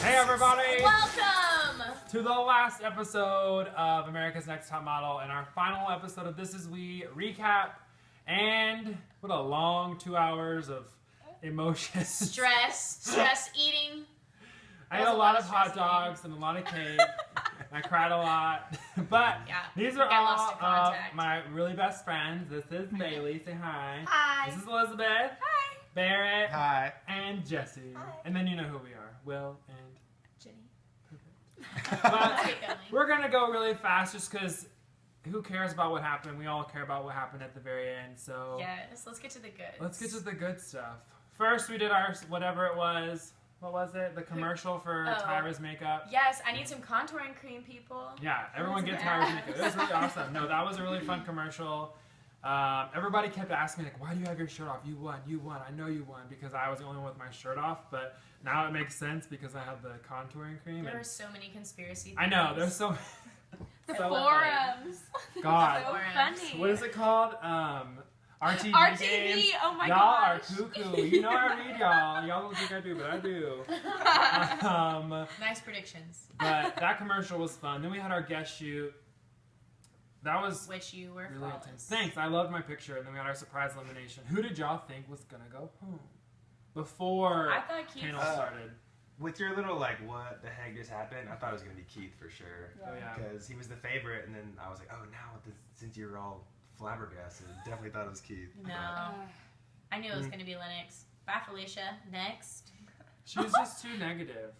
Hey everybody! Welcome To the last episode of America's Next Top Model and our final episode of This Is We recap. And what a long 2 hours of emotion. Stress eating. I ate a lot of hot dogs and a lot of cake. I cried a lot. But Yeah, these are I all lost of contact. my really best friends. This is Bailey. Say hi. Hi. This is Elizabeth. Hi. Barrett. Hi. And Jesse. Hi. And then you know who we are. Will and Jenny. But Let's get going. we're going to go really fast just because who cares about what happened? We all care about what happened at the very end. So Yes, let's get to the good. let's get to the good stuff. First, we did our, whatever it was. What was it? The commercial for Tyra's makeup. Yes, I need some contouring cream, people. Yeah, everyone get Tyra's makeup. It was really awesome. No, that was a really fun commercial. Everybody kept asking me, like, why do you have your shirt off? You won. I know you won because I was the only one with my shirt off. But now it makes sense because I have the contouring cream. There were so many conspiracy theories. I know, there's so The so forums. God. So Forums. funny. What is it called? RTV RTV. games. Oh my y'all gosh. are cuckoo. You know I read y'all. Y'all don't think I do, but I do. Nice predictions. But that commercial was fun. Then we had our guest shoot. That was Which you were really flawless. intense. Thanks. I loved my picture. And then we had our surprise elimination. Who did y'all think was gonna go home before I thought Keith panel was started? With your little, like, what the heck just happened, I thought it was going to be Keith for sure. Oh yeah. Because he was the favorite, and then I was like, oh, now, since you're all flabbergasted, definitely thought it was Keith. No. I knew it was going to be Lennox. Bye, Felicia. Next. She was just too negative.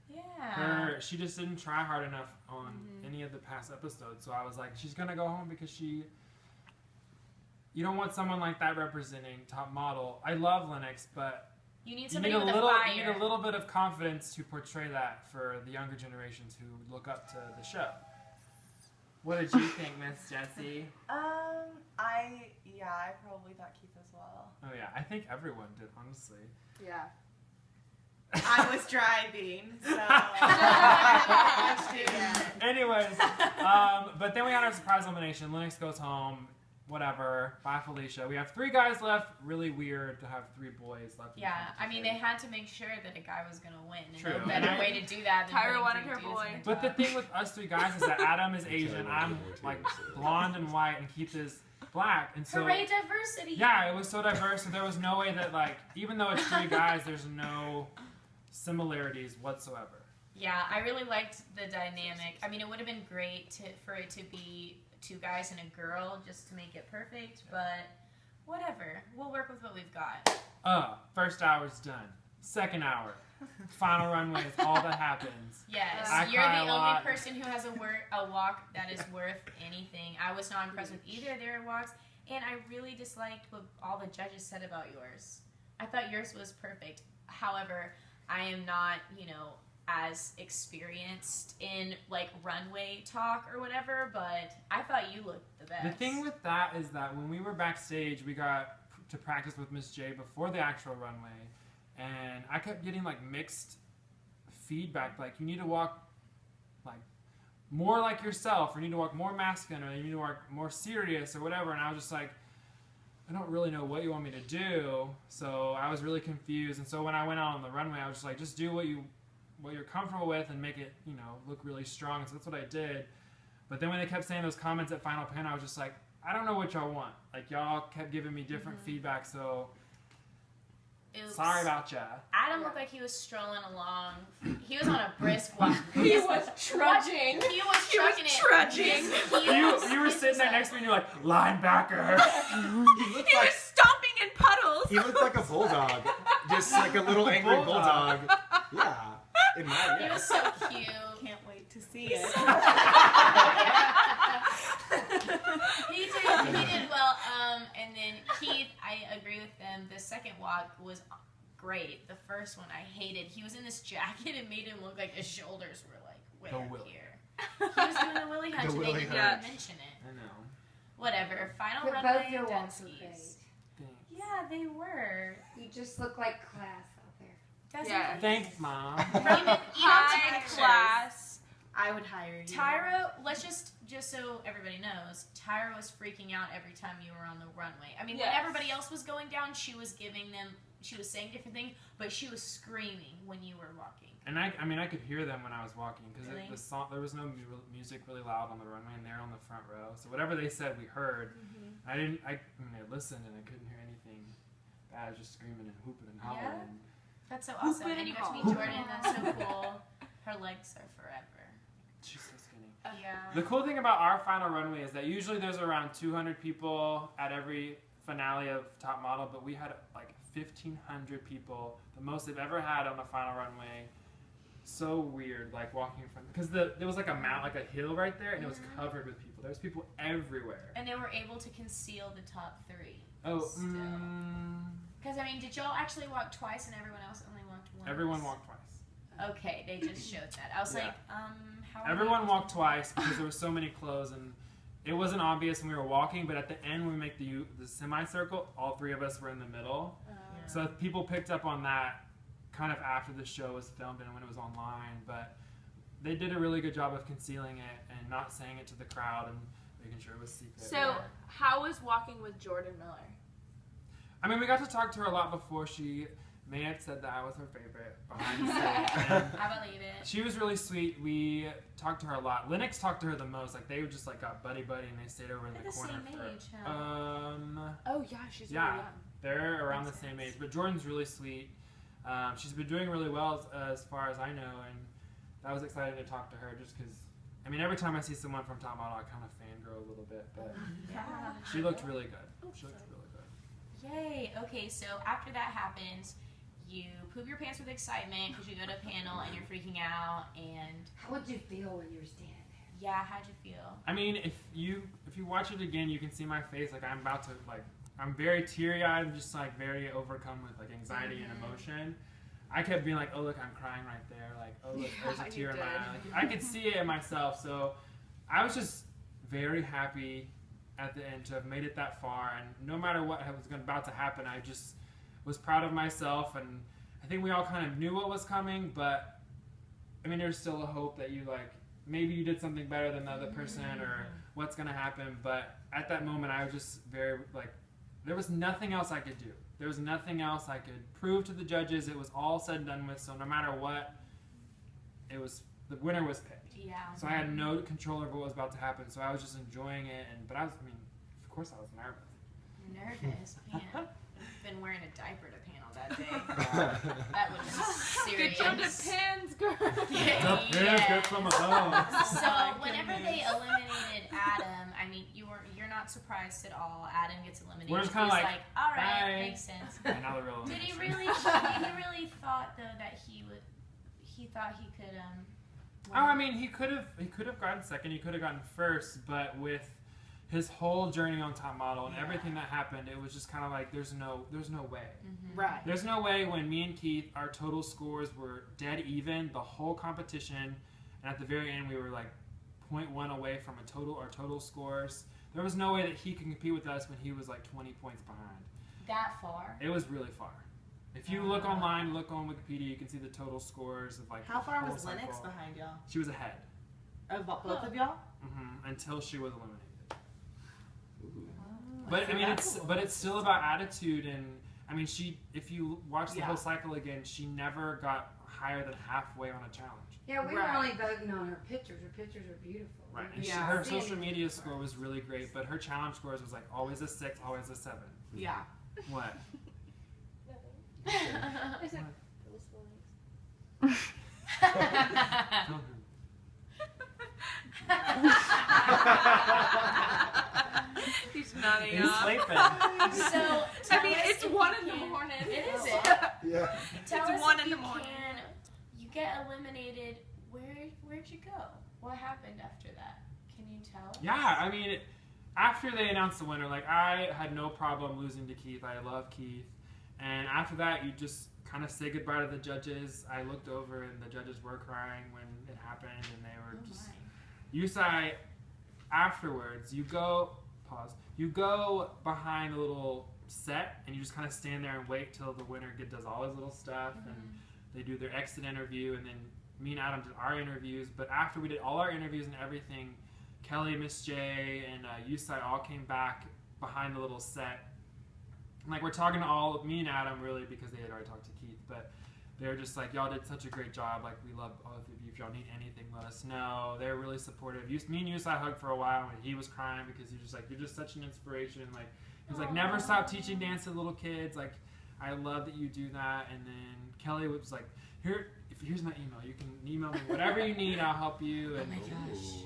Yeah. She just didn't try hard enough on any of the past episodes. So I was like, she's gonna go home because you don't want someone like that representing top model. I love Lennox, but You need you somebody need with a fire. you need a little bit of confidence to portray that for the younger generations who look up to the show. What did you think, Miss Jessie? I probably thought Keith as well. Oh yeah, I think everyone did, honestly. Yeah. I was driving, so. Anyways, but then we had our surprise elimination. Lennox goes home. Whatever. Bye, Felicia. We have 3 guys left. Really weird to have 3 boys left. in the Yeah, I mean, they competition. had to make sure that a guy was going to win. And True. no better way to do that than Tyra putting wanted 3 her dudes boy. in the But the top. thing with us 3 guys is that Adam is Asian, I'm like blonde and white, and Keith is black, and so Hooray, diversity! yeah, it was so diverse. So there was no way that, like, even though it's 3 guys, there's no similarities whatsoever. Yeah, I really liked the dynamic. I mean, it would have been great for it to be 2 guys and a girl just to make it perfect, but whatever. We'll work with what we've got. First hour's done. Second hour, final runway is all that happens. Yes, I you're cry the a only lot. person who has a walk that is worth anything. I was not impressed with either of their walks, and I really disliked what all the judges said about yours. I thought yours was perfect. However, I am not, as experienced in, like, runway talk or whatever, but I thought you looked the best. The thing with that is that when we were backstage, we got to practice with Miss J before the actual runway, and I kept getting, like, mixed feedback, like, you need to walk, like, more like yourself, or you need to walk more masculine, or you need to walk more serious, or whatever, and I was just like, I don't really know what you want me to do, so I was really confused, and so when I went out on the runway, I was just like, just do what you're comfortable with and make it, look really strong, so that's what I did. But then when they kept saying those comments at Final Pen, I was just like, I don't know what y'all want. Like, y'all kept giving me different feedback, so Oops. sorry about ya. Adam looked like he was strolling along. He was on a brisk walk. He was trudging. He was trucking it. trudging. You were sitting there next to me and you're like, linebacker. He was stomping in puddles. He looked like a bulldog. Just like a little angry bulldog. Yeah. In my, He was so cute. Can't wait to see it. He did well. And then Keith, I agree with them. The second walk was great. The first one I hated. He was in this jacket and made him look like his shoulders were like way The up Willy. here. He was doing the Willy Hunch The and they Willy didn't Hunch. even mention it. I know. Whatever. Final But runway both your walks were Dunskies. great. Thanks. Yeah, they were. You just look like class out there. Doesn't Yeah. it? Thanks, Mom. Even High pictures. class. I would hire you. Tyra, let's just so everybody knows, Tyra was freaking out every time you were on the runway. I mean, when Yes. everybody else was going down, she was giving them she was saying different things, but she was screaming when you were walking. And I mean, I could hear them when I was walking because Really? the song, there was no music really loud on the runway, and they're on the front row. So whatever they said, we heard. I mean, I listened and I couldn't hear anything bad. I was just screaming and whooping and hollering. Yeah. That's so awesome. And you got to meet Jordan. That's so cool. Her legs are forever. She's so skinny. Yeah. The cool thing about our final runway is that usually there's around 200 people at every finale of Top Model, but we had like 1,500 people, the most they've ever had on the final runway. So weird, like walking in front, because there was like a mount, like a hill right there, and it was covered with people. There was people everywhere. And they were able to conceal the top 3. Oh, Because, I mean, did y'all actually walk twice and everyone else only walked once? everyone walked twice. Okay, they just showed that. I was Yeah. like, how are Everyone they- walked twice because there were so many clothes, and it wasn't obvious when we were walking, but at the end when we make the semicircle, all 3 of us were in the middle. So people picked up on that kind of after the show was filmed and when it was online, but they did a really good job of concealing it and not saying it to the crowd and making sure it was secret. So, how was walking with Jordan Miller? I mean, we got to talk to her a lot before. She may have said that I was her favorite behind the stage. And I believe it. she was really sweet. We talked to her a lot. Lennox talked to her the most. Like, they just like got buddy and they stayed over in They're the the corner same for age, huh? Oh yeah, she's Yeah. really young. They're around Makes the same sense. age, but Jordan's really sweet. She's been doing really well as far as I know, and I was excited to talk to her just because, I mean, every time I see someone from Top Model, I kind of fangirl a little bit, but Yeah. she looked really good. She looked really good. Yay. Okay, so after that happens, you poop your pants with excitement because you go to a panel and you're freaking out, and How would you feel when you were standing there? yeah, how'd you feel? I mean, if you watch it again, you can see my face. Like, I'm about to, like, I'm very teary-eyed. I'm just, like, very overcome with, like, anxiety and emotion. I kept being like, oh, look, I'm crying right there. Like, oh, look, there's a Yeah, tear you in my did. eye. Like, I could see it in myself. So I was just very happy at the end to have made it that far. And no matter what was about to happen, I just was proud of myself. And I think we all kind of knew what was coming. But, I mean, there's still a hope that you, like, maybe you did something better than the other person or what's going to happen. But at that moment, I was just very, like, there was nothing else I could do. There was nothing else I could prove to the judges. It was all said and done with. So no matter what, it was, the winner was picked. Yeah. So I had no control over what was about to happen. So I was just enjoying it. But I was, I mean, of course I was nervous. Nervous, man. I've been wearing a diaper to panel that day. That was serious. Good job to pins, girl. Get some of those. So whenever they eliminated Adam, I mean, you're not surprised at all. Adam gets eliminated. We're just kinda He's like, all right, bye. makes sense. And now the real Did he elimination. really thought though that he thought he could Oh, I mean, he could have gotten second. He could have gotten first. But with his whole journey on Top Model and everything that happened, it was just kind of like there's no way. Right. There's no way when me and Keith, our total scores were dead even the whole competition, and at the very end we were like 0.1 away from our total scores. There was no way that he could compete with us when he was like 20 points behind. that far. It was really far. If you look online, look on Wikipedia, you can see the total scores of like How the far whole was Lennox cycle. behind y'all? She was ahead. Of both of y'all? Until she was eliminated. But I mean, it's still about attitude, and I mean, if you watch the whole cycle again, she never got higher than halfway on a challenge. Yeah, we Right. were only voting on her pictures. Her pictures are beautiful. Right, and Yeah. her See social any media difference. score was really great, but her challenge scores was like always a 6, always a 7. Yeah. What? He's nodding He's off. sleeping. So I mean, tell us it's if 1 you in the can- morning. It is. Yeah. Tell It's us 1 if in the you morning. can- You get eliminated. Where'd you go? What happened after that? Can you tell? Yeah, I mean, after they announced the winner, like I had no problem losing to Keith. I love Keith, and after that, you just kind of say goodbye to the judges. I looked over, and the judges were crying when it happened, and they were Oh just. my. You say afterwards, you go behind a little set, and you just kind of stand there and wait till the winner does all his little stuff, and they do their exit interview, and then me and Adam did our interviews. But after we did all our interviews and everything, Kelly, Miss J, and Yusai all came back behind the little set, like we're talking to all me and Adam really because they had already talked to Keith, but they were just like, y'all did such a great job. Like we love all of you. If y'all need anything, let us know. They're really supportive. Me and Yusai hugged for a while when he was crying because he was just like, you're just such an inspiration. Like he was like, never stop teaching dance to little kids. Like I love that you do that. And then Kelly was like, here's my email. You can email me whatever you need. I'll help you. And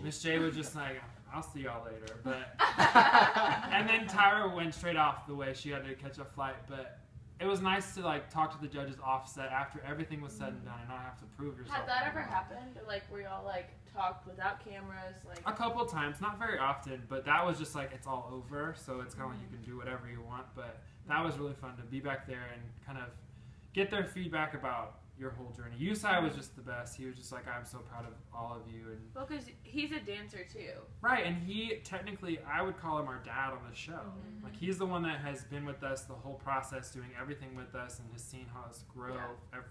Miss J was just like, I'll see y'all later. But and then Tyra went straight off the way she had to catch a flight. But it was nice to like talk to the judges offset after everything was said and done and not have to prove yourself. Had that ever happened? Like where y'all like talked without cameras? Like a couple times, not very often, but that was just like it's all over, so it's kind of like you can do whatever you want. But that was really fun to be back there and kind of get their feedback about your whole journey. Yusai was just the best. He was just like, I'm so proud of all of you. And well, because he's a dancer too. right, and he technically, I would call him our dad on the show. Like he's the one that has been with us the whole process, doing everything with us, and has seen how us grow,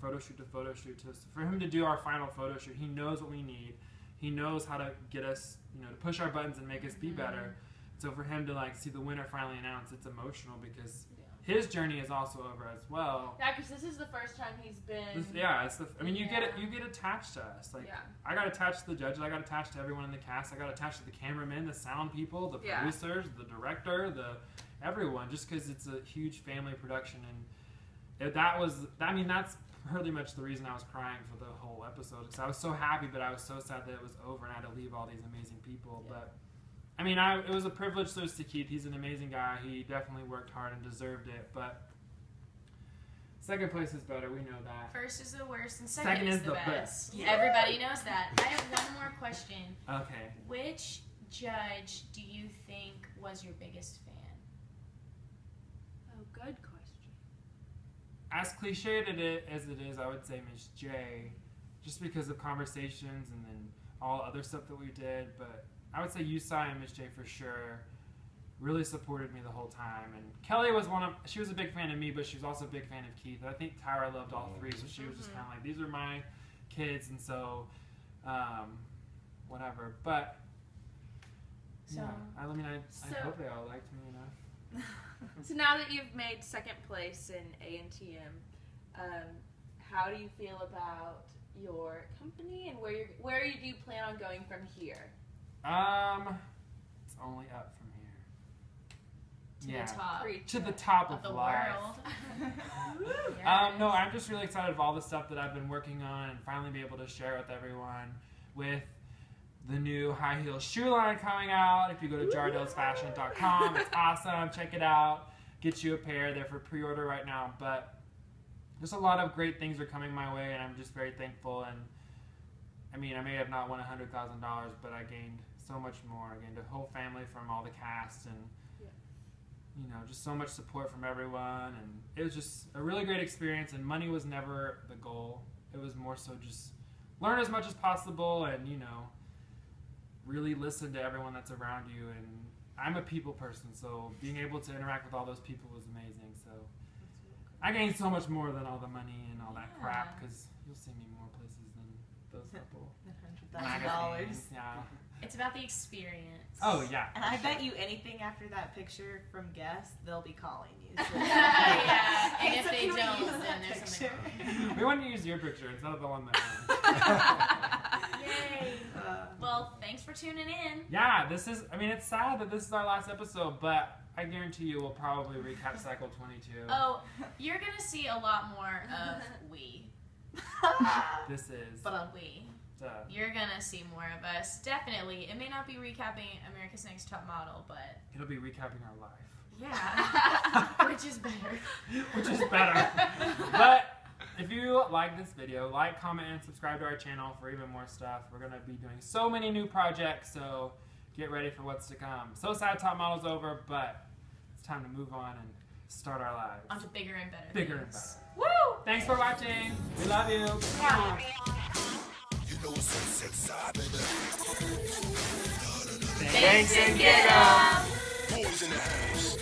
photo shoot to photo shoot. For him to do our final photo shoot, he knows what we need. He knows how to get us, you know, to push our buttons and make us be better. So for him to like see the winner finally announced, it's emotional because his journey is also over as well. Yeah, because this is the first time he's been. I mean, you get attached to us. Like I got attached to the judges. I got attached to everyone in the cast. I got attached to the cameramen, the sound people, the producers, the director, everyone. Just because it's a huge family production, and that's pretty much the reason I was crying for the whole episode. Because I was so happy, but I was so sad that it was over and I had to leave all these amazing people. But I mean, it was a privilege to Keith. He's an amazing guy. He definitely worked hard and deserved it. But second place is better. We know that. First is the worst, and second is the best. Yeah. Everybody knows that. I have one more question. Okay. Which judge do you think was your biggest fan? Oh, good question. As cliched as it is, I would say Miss J, just because of conversations and then all other stuff that we did. But I would say Yusai and Miss J for sure really supported me the whole time. And Kelly was she was a big fan of me, but she was also a big fan of Keith. I think Tyra loved all three, so she was just kind of like, these are my kids, and so whatever. But So, I hope they all liked me enough. So now that you've made second place in A&TM, how do you feel about your company and where do you plan on going from here? It's only up from here. to the top To the top of of the life. world. No, I'm just really excited of all the stuff that I've been working on and finally be able to share with everyone with the new high heel shoe line coming out. If you go to jardelsfashion.com, it's awesome. Check it out. Get you a pair. They're for pre-order right now. But just a lot of great things are coming my way, and I'm just very thankful. And I mean, I may have not won $100,000, but I gained so much more. I gained a whole family from all the cast, and you know, just so much support from everyone. And it was just a really great experience. And money was never the goal. It was more so just learn as much as possible, and you know, really listen to everyone that's around you. And I'm a people person, so being able to interact with all those people was amazing. So I gained so much more than all the money and all that crap, because you'll see me more places than those couple $100,000. Yeah. It's about the experience. Oh yeah. And I bet you anything after that picture from Guess, they'll be calling you. So Yeah, and Hey, if so they can we don't, use then that there's something picture? wrong. We want to use your picture instead of the one that. Yay. Well, thanks for tuning in. Yeah, it's sad that this is our last episode, but I guarantee you we'll probably recap Cycle 22. Oh, you're going to see a lot more of we. This is. But We. You're going to see more of us. Definitely. It may not be recapping America's Next Top Model, but... It'll be recapping our life. Yeah. Which is better. Which is better. But if you like this video, like, comment, and subscribe to our channel for even more stuff. We're going to be doing so many new projects, so get ready for what's to come. So sad Top Model's over, but it's time to move on and start our lives. On to bigger and better Bigger and things. better. Woo! Thanks for watching. We love you. Thanks and get 'em! Boys in the house.